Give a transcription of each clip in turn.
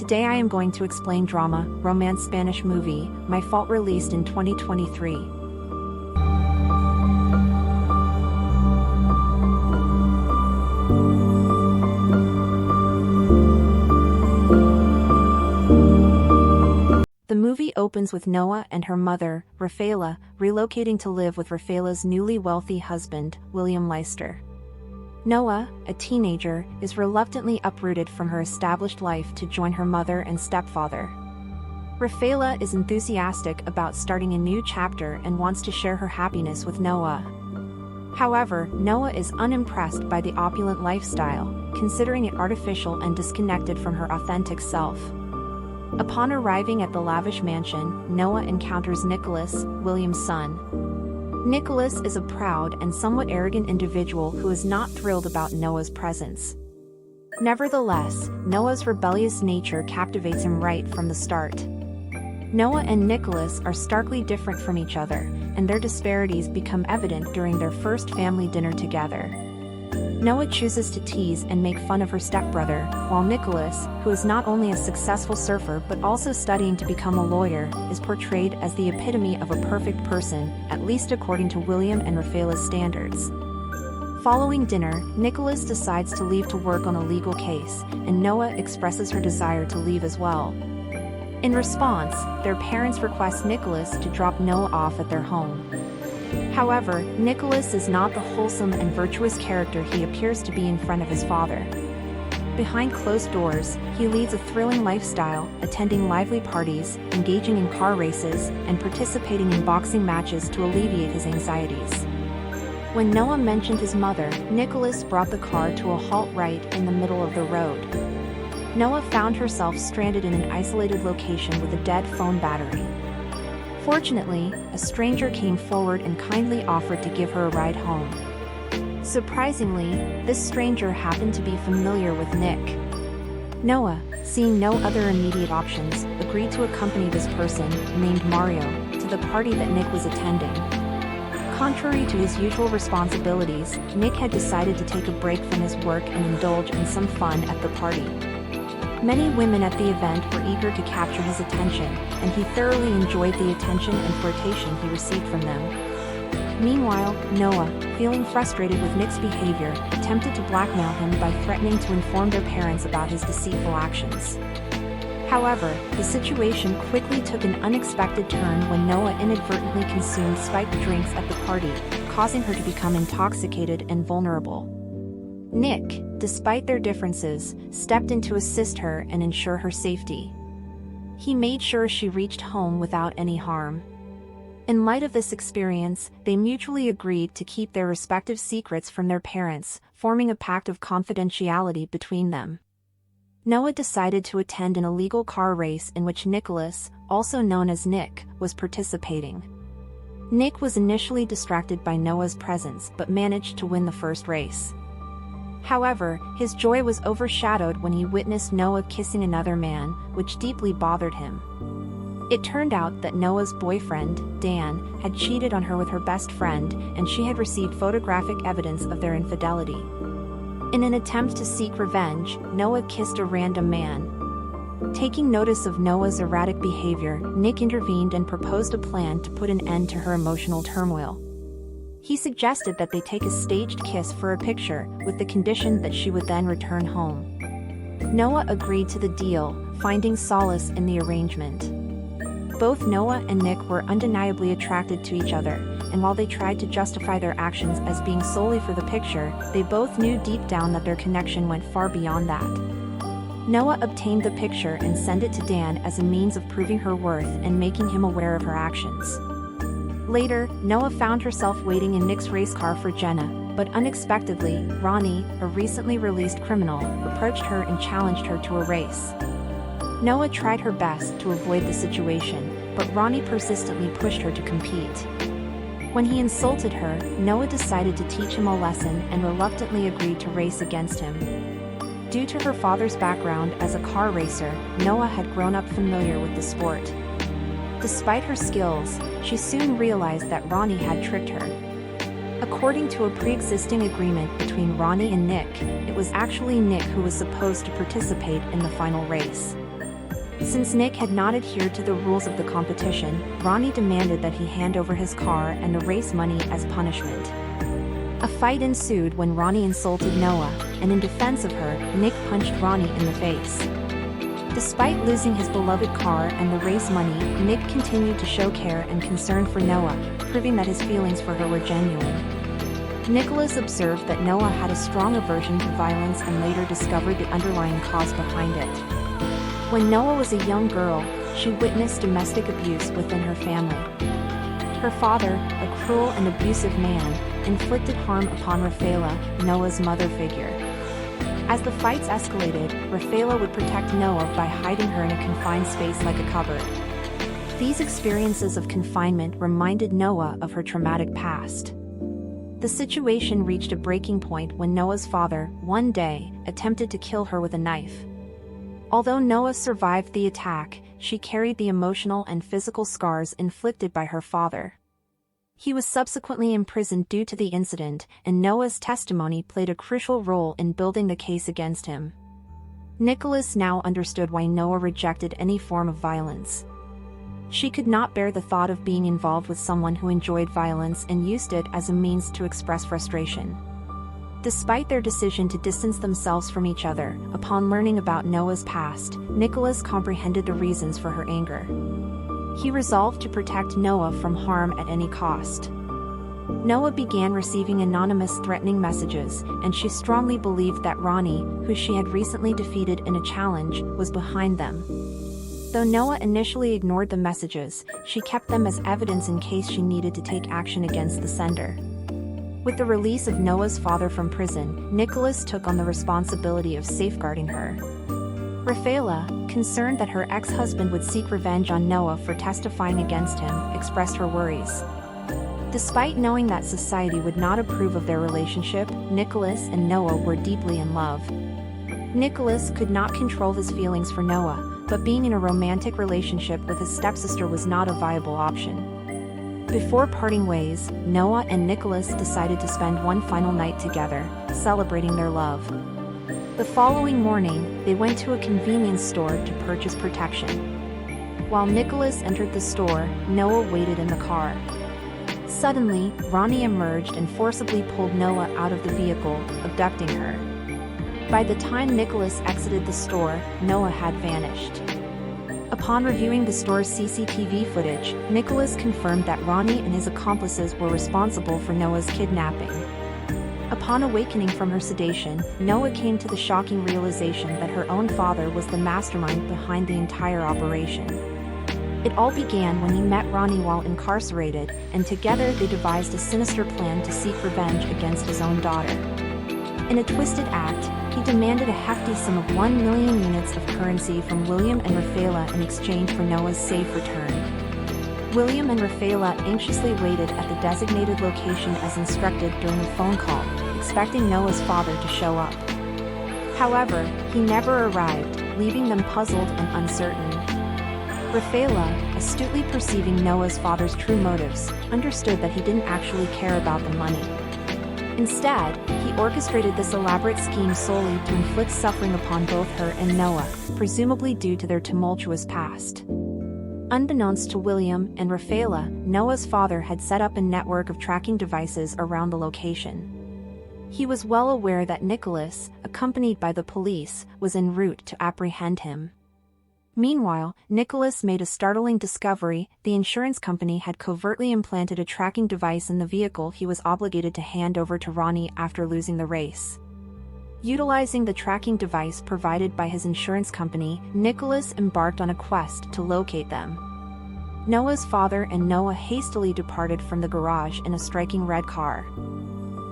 Today I am going to explain drama, romance Spanish movie, My Fault, released in 2023. The movie opens with Noah and her mother, Rafaela, relocating to live with Rafaela's newly wealthy husband, William Leicester. Noah, a teenager, is reluctantly uprooted from her established life to join her mother and stepfather. Rafaela is enthusiastic about starting a new chapter and wants to share her happiness with Noah. However, Noah is unimpressed by the opulent lifestyle, considering it artificial and disconnected from her authentic self. Upon arriving at the lavish mansion, Noah encounters Nicholas, William's son. Nicholas is a proud and somewhat arrogant individual who is not thrilled about Noah's presence. Nevertheless, Noah's rebellious nature captivates him right from the start. Noah and Nicholas are starkly different from each other, and their disparities become evident during their first family dinner together. Noah chooses to tease and make fun of her stepbrother, while Nicholas, who is not only a successful surfer but also studying to become a lawyer, is portrayed as the epitome of a perfect person, at least according to William and Rafaela's standards. Following dinner, Nicholas decides to leave to work on a legal case, and Noah expresses her desire to leave as well. In response, their parents request Nicholas to drop Noah off at their home. However, Nicholas is not the wholesome and virtuous character he appears to be in front of his father. Behind closed doors, he leads a thrilling lifestyle, attending lively parties, engaging in car races, and participating in boxing matches to alleviate his anxieties. When Noah mentioned his mother, Nicholas brought the car to a halt right in the middle of the road. Noah found herself stranded in an isolated location with a dead phone battery. Fortunately, a stranger came forward and kindly offered to give her a ride home. Surprisingly, this stranger happened to be familiar with Nick. Noah, seeing no other immediate options, agreed to accompany this person, named Mario, to the party that Nick was attending. Contrary to his usual responsibilities, Nick had decided to take a break from his work and indulge in some fun at the party. Many women at the event were eager to capture his attention, and he thoroughly enjoyed the attention and flirtation he received from them. Meanwhile, Noah, feeling frustrated with Nick's behavior, attempted to blackmail him by threatening to inform their parents about his deceitful actions. However, the situation quickly took an unexpected turn when Noah inadvertently consumed spiked drinks at the party, causing her to become intoxicated and vulnerable. Nick, despite their differences, stepped in to assist her and ensure her safety. He made sure she reached home without any harm. In light of this experience, they mutually agreed to keep their respective secrets from their parents, forming a pact of confidentiality between them. Noah decided to attend an illegal car race in which Nicholas, also known as Nick, was participating. Nick was initially distracted by Noah's presence but managed to win the first race. However, his joy was overshadowed when he witnessed Noah kissing another man, which deeply bothered him. It turned out that Noah's boyfriend, Dan, had cheated on her with her best friend, and she had received photographic evidence of their infidelity. In an attempt to seek revenge, Noah kissed a random man. Taking notice of Noah's erratic behavior, Nick intervened and proposed a plan to put an end to her emotional turmoil. He suggested that they take a staged kiss for a picture, with the condition that she would then return home. Noah agreed to the deal, finding solace in the arrangement. Both Noah and Nick were undeniably attracted to each other, and while they tried to justify their actions as being solely for the picture, they both knew deep down that their connection went far beyond that. Noah obtained the picture and sent it to Dan as a means of proving her worth and making him aware of her actions. Later, Noah found herself waiting in Nick's race car for Jenna, but unexpectedly, Ronnie, a recently released criminal, approached her and challenged her to a race. Noah tried her best to avoid the situation, but Ronnie persistently pushed her to compete. When he insulted her, Noah decided to teach him a lesson and reluctantly agreed to race against him. Due to her father's background as a car racer, Noah had grown up familiar with the sport. Despite her skills, she soon realized that Ronnie had tricked her. According to a pre-existing agreement between Ronnie and Nick, it was actually Nick who was supposed to participate in the final race. Since Nick had not adhered to the rules of the competition, Ronnie demanded that he hand over his car and the race money as punishment. A fight ensued when Ronnie insulted Noah, and in defense of her, Nick punched Ronnie in the face. Despite losing his beloved car and the race money, Nick continued to show care and concern for Noah, proving that his feelings for her were genuine. Nicholas observed that Noah had a strong aversion to violence and later discovered the underlying cause behind it. When Noah was a young girl, she witnessed domestic abuse within her family. Her father, a cruel and abusive man, inflicted harm upon Rafaela, Noah's mother figure. As the fights escalated, Rafaela would protect Noah by hiding her in a confined space like a cupboard. These experiences of confinement reminded Noah of her traumatic past. The situation reached a breaking point when Noah's father, one day, attempted to kill her with a knife. Although Noah survived the attack, she carried the emotional and physical scars inflicted by her father. He was subsequently imprisoned due to the incident, and Noah's testimony played a crucial role in building the case against him. Nicholas now understood why Noah rejected any form of violence. She could not bear the thought of being involved with someone who enjoyed violence and used it as a means to express frustration. Despite their decision to distance themselves from each other, upon learning about Noah's past, Nicholas comprehended the reasons for her anger. He resolved to protect Noah from harm at any cost. Noah began receiving anonymous threatening messages, and she strongly believed that Ronnie, who she had recently defeated in a challenge, was behind them. Though Noah initially ignored the messages, she kept them as evidence in case she needed to take action against the sender. With the release of Noah's father from prison, Nicholas took on the responsibility of safeguarding her. Rafaela, concerned that her ex-husband would seek revenge on Noah for testifying against him, expressed her worries. Despite knowing that society would not approve of their relationship, Nicholas and Noah were deeply in love. Nicholas could not control his feelings for Noah, but being in a romantic relationship with his stepsister was not a viable option. Before parting ways, Noah and Nicholas decided to spend one final night together, celebrating their love. The following morning, they went to a convenience store to purchase protection. While Nicholas entered the store, Noah waited in the car. Suddenly, Ronnie emerged and forcibly pulled Noah out of the vehicle, abducting her. By the time Nicholas exited the store, Noah had vanished. Upon reviewing the store's CCTV footage, Nicholas confirmed that Ronnie and his accomplices were responsible for Noah's kidnapping. Upon awakening from her sedation, Noah came to the shocking realization that her own father was the mastermind behind the entire operation. It all began when he met Ronnie while incarcerated, and together they devised a sinister plan to seek revenge against his own daughter. In a twisted act, he demanded a hefty sum of 1 million units of currency from William and Rafaela in exchange for Noah's safe return. William and Rafaela anxiously waited at the designated location as instructed during a phone call, expecting Noah's father to show up. However, he never arrived, leaving them puzzled and uncertain. Rafaela, astutely perceiving Noah's father's true motives, understood that he didn't actually care about the money. Instead, he orchestrated this elaborate scheme solely to inflict suffering upon both her and Noah, presumably due to their tumultuous past. Unbeknownst to William and Rafaela, Noah's father had set up a network of tracking devices around the location. He was well aware that Nicholas, accompanied by the police, was en route to apprehend him. Meanwhile, Nicholas made a startling discovery: the insurance company had covertly implanted a tracking device in the vehicle he was obligated to hand over to Ronnie after losing the race. Utilizing the tracking device provided by his insurance company, Nicholas embarked on a quest to locate them. Noah's father and Noah hastily departed from the garage in a striking red car.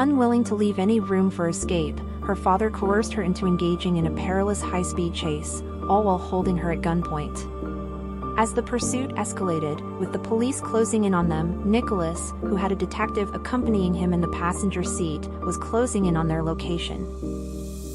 Unwilling to leave any room for escape, her father coerced her into engaging in a perilous high-speed chase, all while holding her at gunpoint. As the pursuit escalated, with the police closing in on them, Nicholas, who had a detective accompanying him in the passenger seat, was closing in on their location.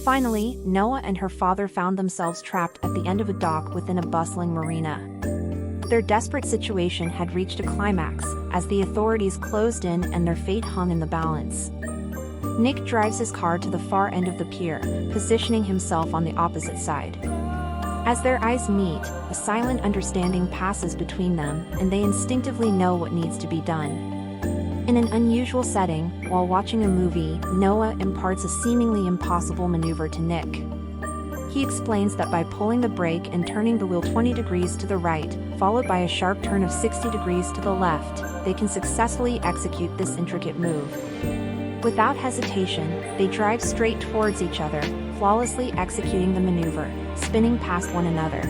Finally, Noah and her father found themselves trapped at the end of a dock within a bustling marina. Their desperate situation had reached a climax, as the authorities closed in and their fate hung in the balance. Nick drives his car to the far end of the pier, positioning himself on the opposite side. As their eyes meet, a silent understanding passes between them, and they instinctively know what needs to be done. In an unusual setting, while watching a movie, Noah imparts a seemingly impossible maneuver to Nick. He explains that by pulling the brake and turning the wheel 20 degrees to the right, followed by a sharp turn of 60 degrees to the left, they can successfully execute this intricate move. Without hesitation, they drive straight towards each other, flawlessly executing the maneuver, spinning past one another.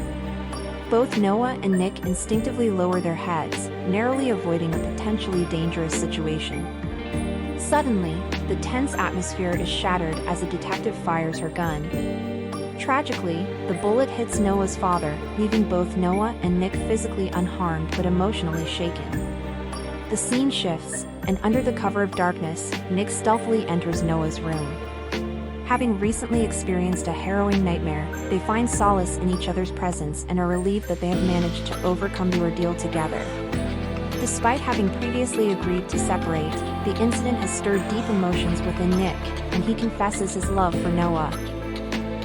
Both Noah and Nick instinctively lower their heads, narrowly avoiding a potentially dangerous situation. Suddenly, the tense atmosphere is shattered as a detective fires her gun. Tragically, the bullet hits Noah's father, leaving both Noah and Nick physically unharmed but emotionally shaken. The scene shifts, and under the cover of darkness, Nick stealthily enters Noah's room. Having recently experienced a harrowing nightmare, they find solace in each other's presence and are relieved that they have managed to overcome the ordeal together. Despite having previously agreed to separate, the incident has stirred deep emotions within Nick, and he confesses his love for Noah.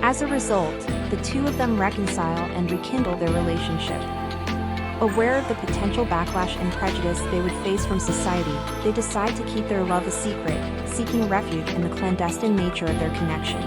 As a result, the two of them reconcile and rekindle their relationship. Aware of the potential backlash and prejudice they would face from society, they decide to keep their love a secret, seeking refuge in the clandestine nature of their connection.